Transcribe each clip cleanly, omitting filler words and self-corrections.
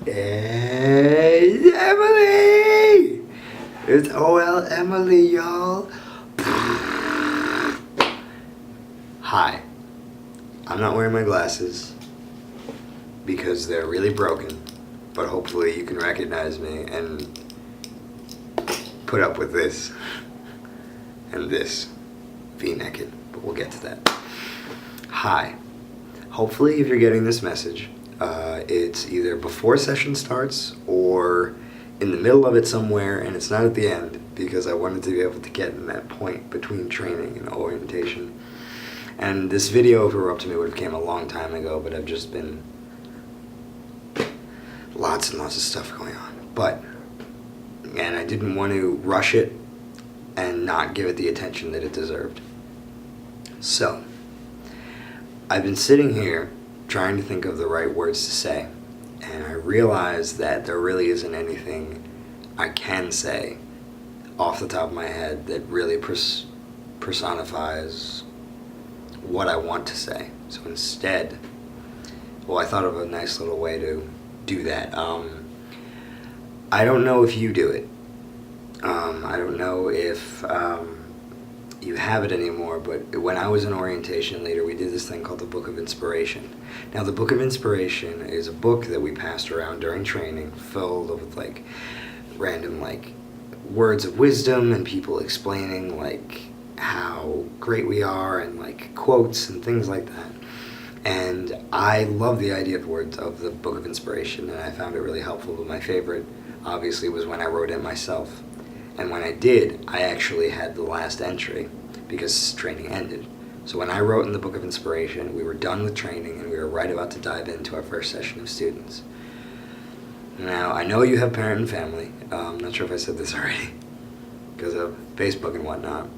Hey, Emily! It's OL Emily, y'all. Hi. I'm not wearing my glasses because they're really broken, but hopefully you can recognize me and put up with this and this V-necked, but we'll get to that. Hi. Hopefully if you're getting this message, it's either before session starts or in the middle of it somewhere, and it's not at the end because I wanted to be able to get in that point between training and orientation. And this video, if it were up to me, would have came a long time ago, but I've just been lots and lots of stuff going on. And I didn't want to rush it and not give it the attention that it deserved. So, I've been sitting here trying to think of the right words to say, and I realized that there really isn't anything I can say off the top of my head that really personifies what I want to say. So instead, I thought of a nice little way to do that. I don't know if you do it. I don't know if you have it anymore, but when I was an orientation leader, we did this thing called the Book of Inspiration. Now, the Book of Inspiration is a book that we passed around during training, filled with random words of wisdom and people explaining how great we are and quotes and things like that. And I love the idea of the Book of Inspiration, and I found it really helpful. But my favorite, obviously, was when I wrote it myself. And when I did, I actually had the last entry because training ended. So when I wrote in the Book of Inspiration, we were done with training and we were right about to dive into our first session of students. Now, I know you have parent and family. I'm not sure if I said this already because of Facebook and whatnot.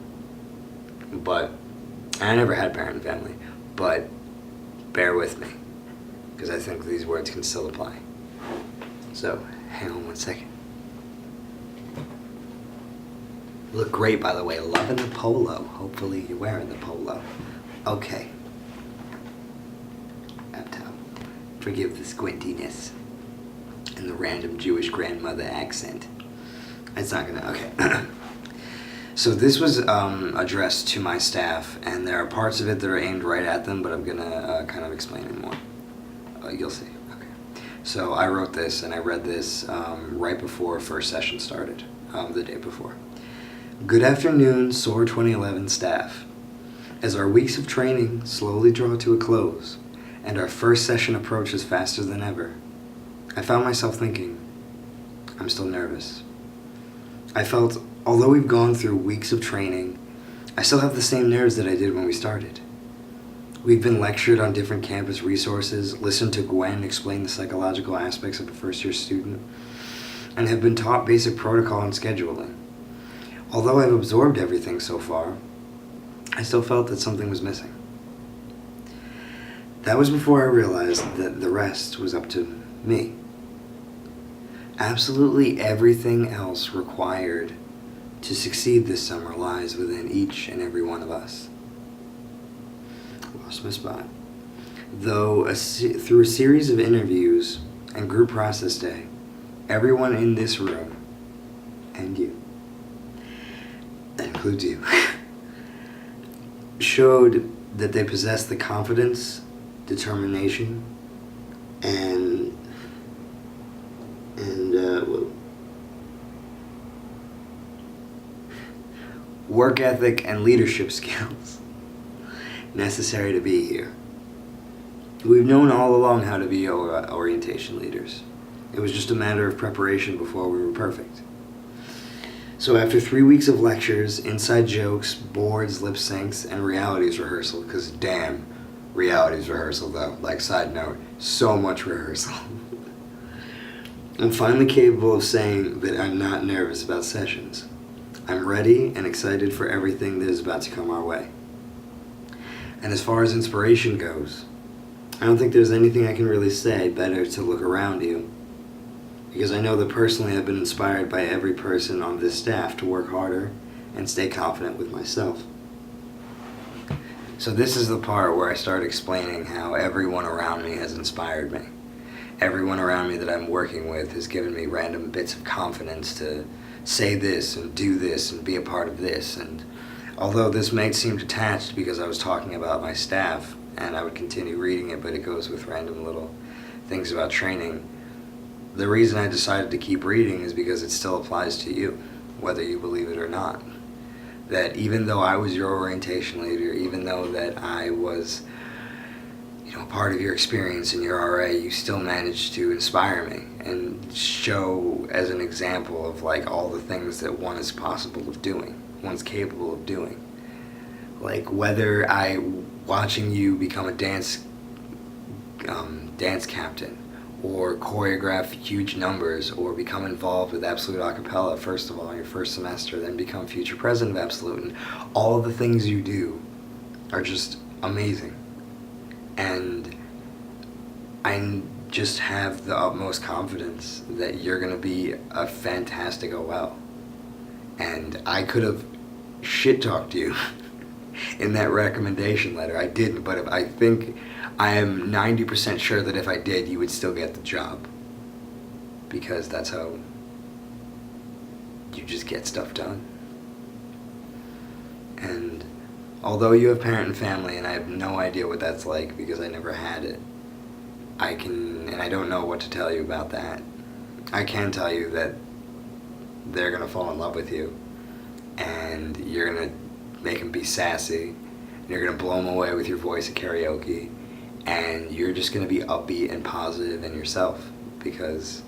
But I never had parent and family. But bear with me because I think these words can still apply. So, hang on one second. You look great, by the way. Loving the polo. Hopefully you're wearing the polo. Okay. Forgive the squintiness and the random Jewish grandmother accent. It's not gonna, okay. So this was addressed to my staff, and there are parts of it that are aimed right at them, but I'm gonna kind of explain it more. You'll see. Okay. So I wrote this, and I read this right before first session started, the day before. Good afternoon, SOAR 2011 staff. As our weeks of training slowly draw to a close, and our first session approaches faster than ever, I found myself thinking, I'm still nervous. I felt, although we've gone through weeks of training, I still have the same nerves that I did when we started. We've been lectured on different campus resources, listened to Gwen explain the psychological aspects of a first-year student, and have been taught basic protocol and scheduling. Although I've absorbed everything so far, I still felt that something was missing. That was before I realized that the rest was up to me. Absolutely everything else required to succeed this summer lies within each and every one of us. Lost my spot. Though through a series of interviews and group process day, everyone in this room, and you, that includes you, showed that they possess the confidence, determination, and work ethic and leadership skills necessary to be here. We've known all along how to be orientation leaders. It was just a matter of preparation before we were perfect. So after 3 weeks of lectures, inside jokes, boards, lip syncs, and realities rehearsal, because damn, realities rehearsal though, side note, so much rehearsal. I'm finally capable of saying that I'm not nervous about sessions. I'm ready and excited for everything that is about to come our way. And as far as inspiration goes, I don't think there's anything I can really say better to look around you, because I know that personally I've been inspired by every person on this staff to work harder and stay confident with myself. So this is the part where I start explaining how everyone around me has inspired me. everyone around me that I'm working with has given me random bits of confidence to say this and do this and be a part of this. And although this might seem detached because I was talking about my staff, and I would continue reading it, but it goes with random little things about training, the reason I decided to keep reading is because it still applies to you, whether you believe it or not. That even though I was your orientation leader, even though that I was, part of your experience in your RA, you still managed to inspire me and show as an example of like all the things that one is possible of doing, one's capable of doing. Like whether watching you become a dance captain, or choreograph huge numbers, or become involved with Absolute Acapella, first of all, in your first semester, then become future president of Absolute, and all of the things you do are just amazing. And I just have the utmost confidence that you're going to be a fantastic OL. And I could have shit-talked you in that recommendation letter. I didn't, but I think I am 90% sure that if I did, you would still get the job. Because that's how you just get stuff done. And although you have parent and family, and I have no idea what that's like because I never had it, and I don't know what to tell you about that. I can tell you that they're going to fall in love with you, and you're going to make them be sassy, and you're going to blow them away with your voice at karaoke, and you're just going to be upbeat and positive in yourself, because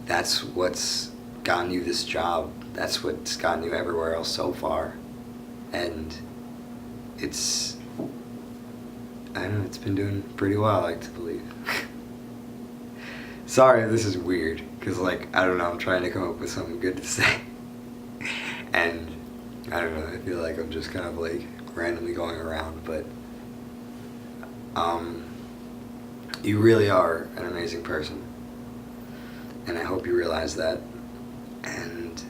that's what's gotten you this job. That's what's gotten you everywhere else so far. And it's been doing pretty well, I like to believe. Sorry if this is weird, because I'm trying to come up with something good to say. And I don't know, I feel like I'm just kind of randomly going around, but you really are an amazing person. And I hope you realize that. And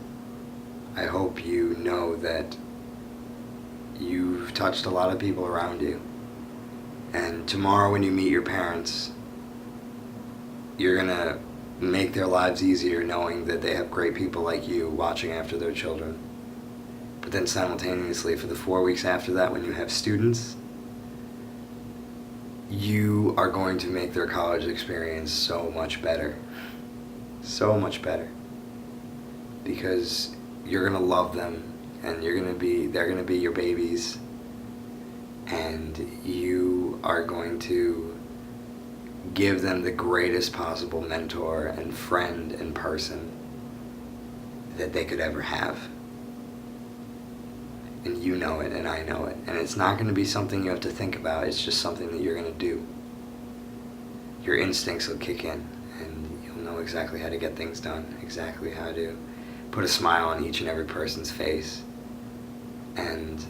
I hope you know that you've touched a lot of people around you. And tomorrow when you meet your parents, you're going to make their lives easier knowing that they have great people like you watching after their children. But then simultaneously, for the 4 weeks after that, when you have students, you are going to make their college experience so much better. So much better. Because you're going to love them, and they're going to be your babies, and you are going to give them the greatest possible mentor and friend and person that they could ever have. And you know it, and I know it. And it's not going to be something you have to think about. It's just something that you're going to do. Your instincts will kick in, and you'll know exactly how to get things done, exactly how to put a smile on each and every person's face. And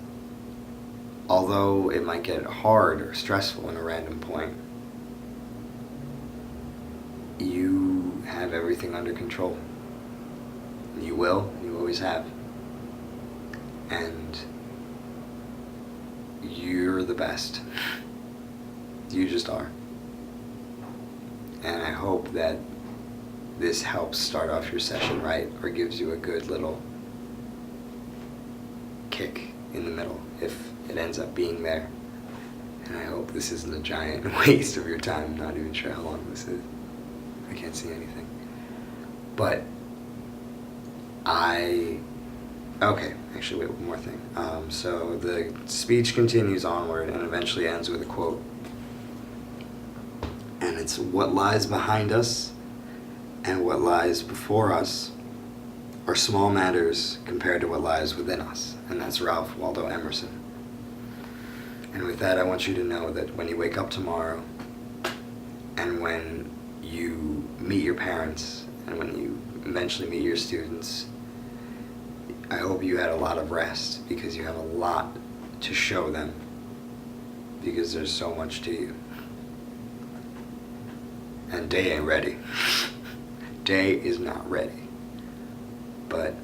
although it might get hard or stressful in a random point, you have everything under control. You will, you always have. And you're the best. You just are. And I hope that this helps start off your session right, or gives you a good little kick in the middle, if it ends up being there. And I hope this isn't a giant waste of your time. I'm not even sure how long this is. I can't see anything. But okay, actually, wait, one more thing. So the speech continues onward and eventually ends with a quote. And it's, "What lies behind us and what lies before us are small matters compared to what lies within us." And that's Ralph Waldo Emerson. And with that, I want you to know that when you wake up tomorrow, and when you meet your parents, and when you eventually meet your students, I hope you had a lot of rest, because you have a lot to show them, because there's so much to you. And Day ain't ready. Day is not ready. But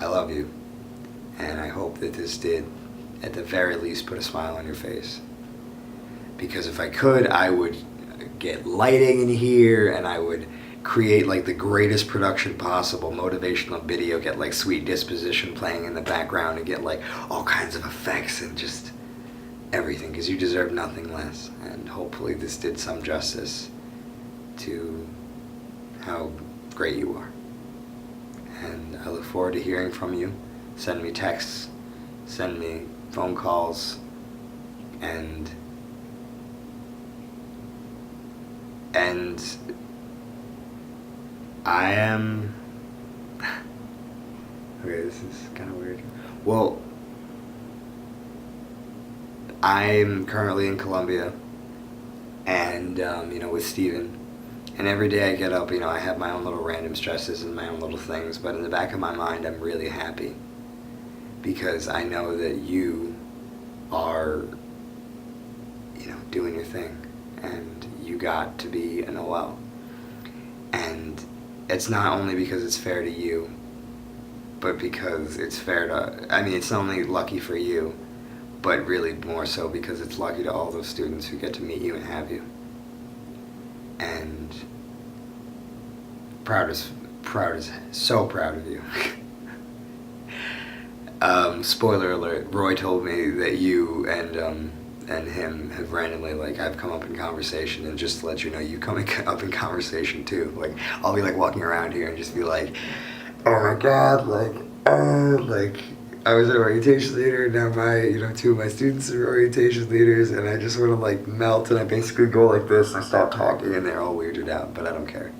I love you, and I hope that this did, at the very least, put a smile on your face. Because if I could, I would get lighting in here, and I would create like the greatest production possible, motivational video, get like Sweet Disposition playing in the background, and get like all kinds of effects and just everything, because you deserve nothing less. And hopefully this did some justice to how great you are. And I look forward to hearing from you. Send me texts, send me phone calls, and I am okay, this is kind of weird. Well, I'm currently in Colombia, and with Steven. And every day I get up, I have my own little random stresses and my own little things, but in the back of my mind, I'm really happy because I know that you are, doing your thing, and you got to be an OL. And it's not only because it's fair to you, but because it's fair to, it's not only lucky for you, but really more so because it's lucky to all those students who get to meet you and have you. And so proud of you. Spoiler alert, Roy told me that you and him have randomly, I've come up in conversation, and just to let you know, you come up in conversation too. I'll be walking around here and just be like, oh my god, I was an orientation leader, now two of my students are orientation leaders, and I just want to melt, and I basically go like this, and I stop talking, and they're all weirded out, but I don't care,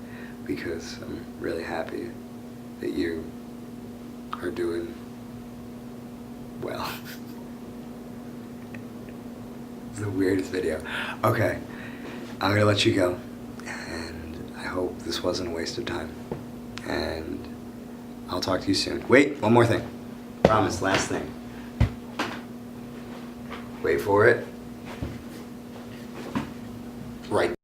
because I'm really happy that you are doing well. It's the weirdest video. Okay, I'm gonna let you go, and I hope this wasn't a waste of time, and I'll talk to you soon. Wait, one more thing. Promise, last thing. Wait for it. Right.